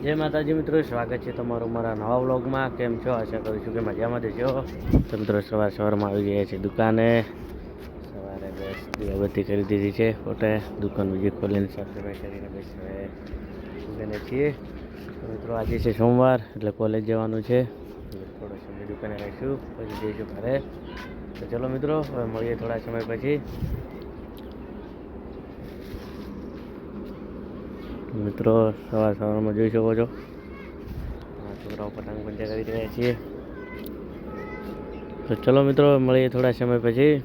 જય માતાજી મિત્રો, સ્વાગત છે તમારું મારા નવા વ્લોગમાં. કેમ છો? આશા કરું છું કે મજામાં જ છો. તો મિત્રો સવારમાં આવી ગયા છે દુકાને. સવારે બસ દીવાબત્તી કરી દીધી છે પોતે. દુકાન બીજી ખોલીને સાફ સફાઈ કરીને બસ હવે દુકાને છીએ. તો મિત્રો આજે છે સોમવાર એટલે કોલેજ જવાનું છે. થોડો સમય દુકાને રહીશું પછી જઈશું ઘરે. તો ચલો મિત્રો હવે મળીએ થોડા સમય પછી. મિત્રો સવારમાં જોઈ શકો છો છોકરાઓ પતંગ પંચા કરી રહ્યા છીએ. તો ચલો મિત્રો મળીએ થોડા સમય પછી.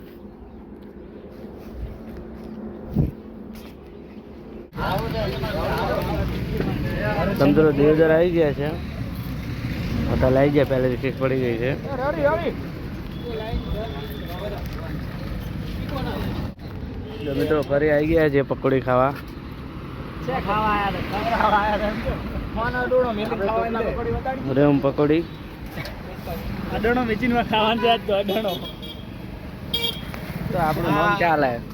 સમજો દેવદર આવી ગયા છે. હતા લાવી ગયા, પહેલે રિસીસ પડી ગઈ છે. મિત્રો ફરી આવી ગયા છે પકોડી ખાવા. રેમ પકોડી અડણો મેચીનમાં ખાવાનું છે. તો આપણું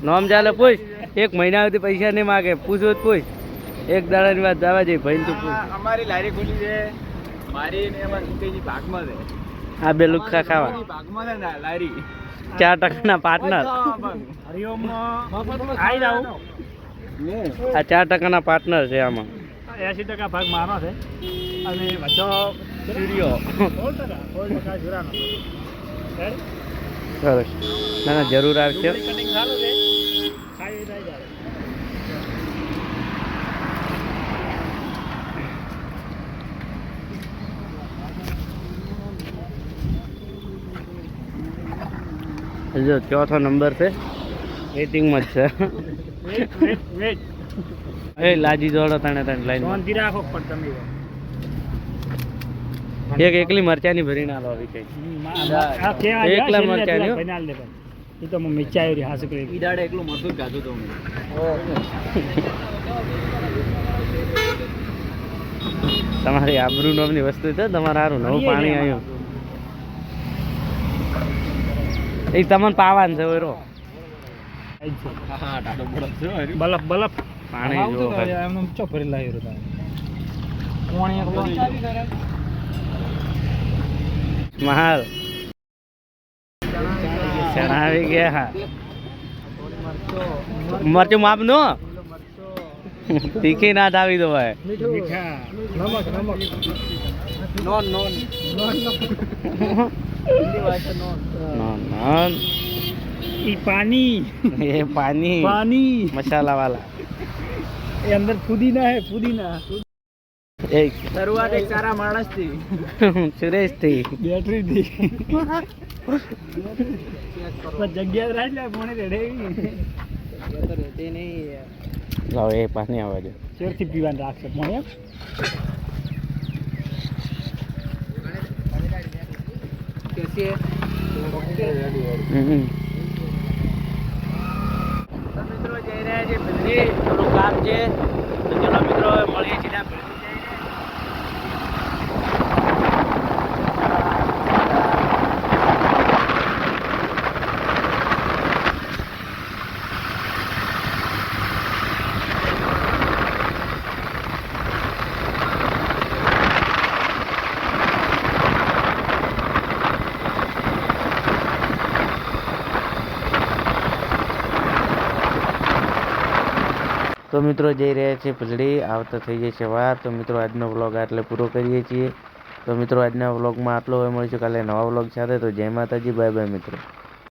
નામ ચાલે પૂછ. એક મહિના સુધી પૈસા નહીં માગે, પૂછવું જ પૂછ. એક દાડાની વાત જવા જઈ ભાઈ તું પૂછ. અમારી લારી ખુલી છે મારી ને અમારી સુકેજી ભાગમાં છે. આ બે લુખ્ખા ખાવા ભાગમાં છે ને લારી 4% પાર્ટનર. હરિઓમ ખાઈ જાવ. આ 4% પાર્ટનર છે. આમાં 80% ભાગ મારો છે અને વચ્ચો ચીડિયો 16% જુરાનો. સરસ. ના ના જરૂર આવશે. કટિંગ સારું છે. ખાઈ રહી જાય. જો ચોથો નંબર છે, વેટિંગમાં જ છે. વેટ એ લાજી દોડો તને લાઈન શાંતિ રાખો પણ તમે એક એકલી મરચાની ભરી ના લો આવી કઈ. એકલા મરચાની ફાઇનલ દે એ તો હું મિચાઈ રહી હાસ કરી ઈ દાડે એકલું મરચું ગાધું તો તમારી આબરૂ નામની વસ્તુ છે. તમારે સારું નવું પાણી આવ્યું એ તમને પાવાનું છે. રો બલફ બલફ પાણી જો એમને ચો ફરી લાવ્યો મહાલ ચણાવી ગયા. મરચું માપ નો તીખી ના થાવી દો ભાઈ. पानी ये पानी पानी मसाला वाला. ये अंदर पुदीना है पुदीना. एक शुरुआत एक सारा मानस थी. सुरेश थी बैटरी थी. जग्या राज ला पानी रेडी तो रहते नहीं. लाओ ये पानी आवा दो. शेर થી પીવાન રાખશે પાણી. कैसी है? મિત્રો જઈ રહ્યા છે બિલ્લી. થોડું કામ છે તો ચલો મિત્રો મળીએ છીએ. તો મિત્રો જઈ રહ્યા છે ભીલડી. આવતા થઈ જાય છે વાર. તો મિત્રો આજનો વ્લોગ આટલે પૂરો કરીએ છીએ. તો મિત્રો આજના વ્લોગમાં આટલો હોય. મળીશું કાલે નવા વ્લોગ સાથે. તો જય માતાજી, બાય બાય મિત્રો.